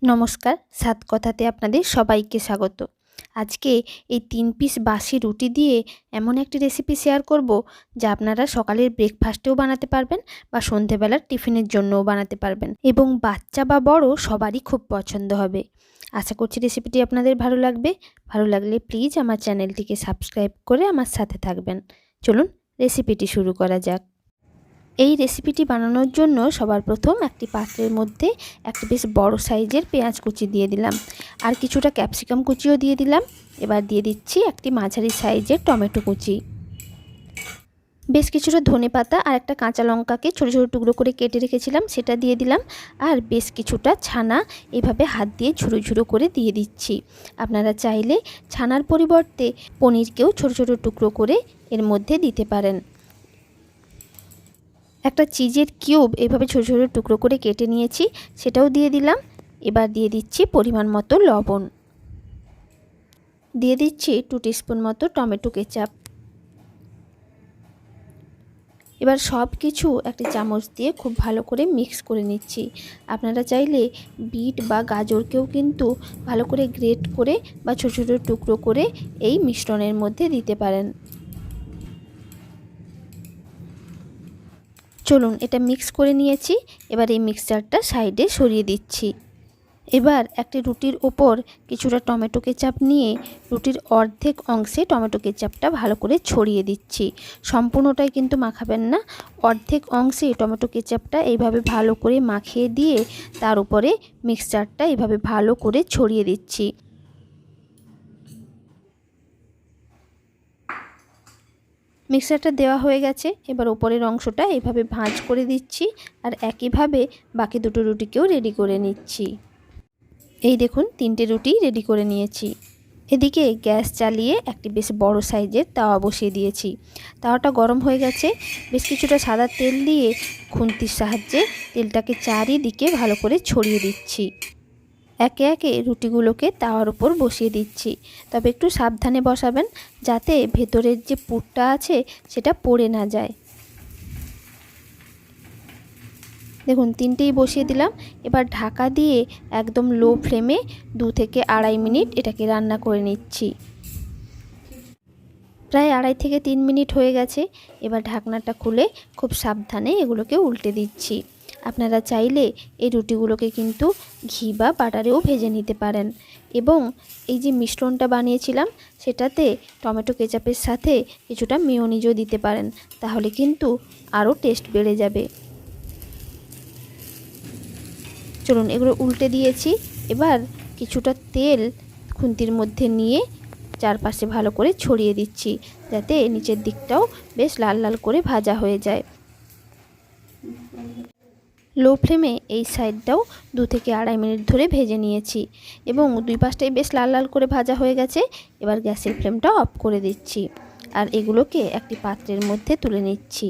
নমস্কার, সাত কথাতে আপনাদের সবাইকে স্বাগত। আজকে এই 3 পিস বাসি রুটি দিয়ে এমন একটি রেসিপি শেয়ার করব যা আপনারা সকালের ব্রেকফাস্টেও বানাতে পারবেন বা সন্ধ্যেবেলার টিফিনের জন্যও বানাতে পারবেন এবং বাচ্চা বা বড় সবারই খুব পছন্দ হবে। আশা করছি রেসিপিটি আপনাদের ভালো লাগবে। ভালো লাগলে প্লিজ আমার চ্যানেলটিকে সাবস্ক্রাইব করে আমার সাথে থাকবেন। চলুন রেসিপিটি শুরু করা যাক। এই রেসিপিটি বানানোর জন্য সবার প্রথম একটি পাত্রের মধ্যে একটি বেশ বড় সাইজের পেঁয়াজ কুচি দিয়ে দিলাম, আর কিছুটা ক্যাপসিকাম কুচিও দিয়ে দিলাম। এবার দিয়ে দিচ্ছি একটি মাঝারি সাইজের টমেটো কুচি, বেশ কিছুটা ধনেপাতা আর একটা কাঁচা লঙ্কাকে ছোটো ছোটো টুকরো করে কেটে রেখেছিলাম সেটা দিয়ে দিলাম, আর বেশ কিছুটা ছানা এভাবে হাত দিয়ে ঝুড়ো ঝুড়ো করে দিয়ে দিচ্ছি। আপনারা চাইলে ছানার পরিবর্তে পনিরকেও ছোটো ছোটো টুকরো করে এর মধ্যে দিতে পারেন। একটা চিজের কিউব এভাবে ছোটো ছোটো টুকরো করে কেটে নিয়েছি, সেটাও দিয়ে দিলাম। এবার দিয়ে দিচ্ছি পরিমাণ মতো লবণ, দিয়ে দিচ্ছি 2 টিস্পুন মতো টমেটো কেচাপ। এবার সব কিছু একটি চামচ দিয়ে খুব ভালো করে মিক্স করে নিচ্ছি। আপনারা চাইলে বিট বা গাজরকেও কিন্তু ভালো করে গ্রেট করে বা ছোটো ছোটো টুকরো করে এই মিশ্রণের মধ্যে দিতে পারেন। চলুন এটা মিক্স করে নিয়েছি, এবার এই মিক্সচারটা সাইডে সরিয়ে দিচ্ছি। এবার একটি রুটির ওপর কিছুটা টমেটো কেচাপ নিয়ে রুটির অর্ধেক অংশে টমেটো কেচাপটা ভালো করে ছড়িয়ে দিচ্ছি। সম্পূর্ণটাই কিন্তু মাখাবেন না, অর্ধেক অংশে টমেটো কেচাপটা এইভাবে ভালো করে মাখিয়ে দিয়ে তার উপরে মিক্সচারটা এইভাবে ভালো করে ছড়িয়ে দিচ্ছি। মিক্সারটা দেওয়া হয়ে গেছে, এবার ওপরের অংশটা এইভাবে ভাঁজ করে দিচ্ছি, আর একইভাবে বাকি দুটো রুটিকেও রেডি করে নিচ্ছি। এই দেখুন 3টে রুটি রেডি করে নিয়েছি। এদিকে গ্যাস চালিয়ে একটি বেশ বড় সাইজের তাওয়া বসিয়ে দিয়েছি। তাওয়াটা গরম হয়ে গেছে, বেশ কিছুটা সাদা তেল দিয়ে খুন্তির সাহায্যে তেলটাকে চারিদিকে ভালো করে ছড়িয়ে দিচ্ছি। একে একে রুটিগুলোকে তাওয়ার উপর বসিয়ে দিচ্ছি, তবে একটু সাবধানে বসাবেন যাতে ভেতরের যে পুরটা আছে সেটা পড়ে না যায়। দেখুন 3টেই বসিয়ে দিলাম। এবার ঢাকা দিয়ে একদম লো ফ্লেমে 2 থেকে 2.5 মিনিট এটাকে রান্না করে নিচ্ছি। প্রায় 2.5 থেকে 3 মিনিট হয়ে গেছে। এবার ঢাকনাটা খুলে খুব সাবধানে এগুলোকে উল্টে দিচ্ছি। আপনারা চাইলে এই রুটিগুলোকে কিন্তু ঘি বা বাটারেও ভেজে নিতে পারেন, এবং এই যে মিশ্রণটা বানিয়েছিলাম সেটাতে টমেটো কেচাপের সাথে কিছুটা মেয়োনিজও দিতে পারেন, তাহলে কিন্তু আরও টেস্ট বেড়ে যাবে। চলুন এগুলো উল্টে দিয়েছি। এবার কিছুটা তেল খুন্তির মধ্যে নিয়ে চারপাশে ভালো করে ছড়িয়ে দিচ্ছি, যাতে নিচের দিকটাও বেশ লাল লাল করে ভাজা হয়ে যায়। লো ফ্লেমে এই সাইডটাও 2 থেকে 2.5 মিনিট ধরে ভেজে নিয়েছি, এবং দুই পাশটাই বেশ লাল লাল করে ভাজা হয়ে গেছে। এবার গ্যাসের ফ্লেমটা অফ করে দিচ্ছি, আর এগুলোকে একটি পাত্রের মধ্যে তুলে নিচ্ছি।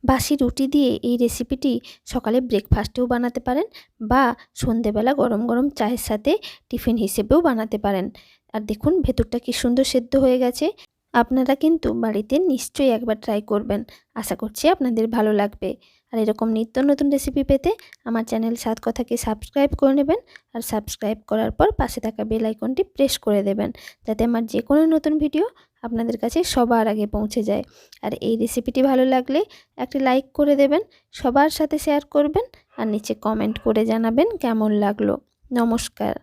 বাসি রুটি দিয়ে এই রেসিপিটি সকালে ব্রেকফাস্টেও বানাতে পারেন বা সন্ধেবেলা গরম গরম চায়ের সাথে টিফিন হিসেবেও বানাতে পারেন। আর দেখুন ভেতরটা কি সুন্দর সেদ্ধ হয়ে গেছে। আপনারা কিন্তু বাড়িতে নিশ্চয়ই একবার ট্রাই করবেন, আশা করছি আপনাদের ভালো লাগবে। আর এরকম নিত্য নতুন রেসিপি পেতে আমার চ্যানেল সাত কথাকে সাবস্ক্রাইব করে নেবেন, আর সাবস্ক্রাইব করার পর পাশে থাকা বেল আইকনটি প্রেস করে দেবেন, যাতে আমার যে কোনো নতুন ভিডিও আপনাদের কাছে সবার আগে পৌঁছে যায়। আর এই রেসিপিটি ভালো লাগলে একটি লাইক করে দেবেন, সবার সাথে শেয়ার করবেন, আর নিচে কমেন্ট করে জানাবেন কেমন লাগলো। নমস্কার।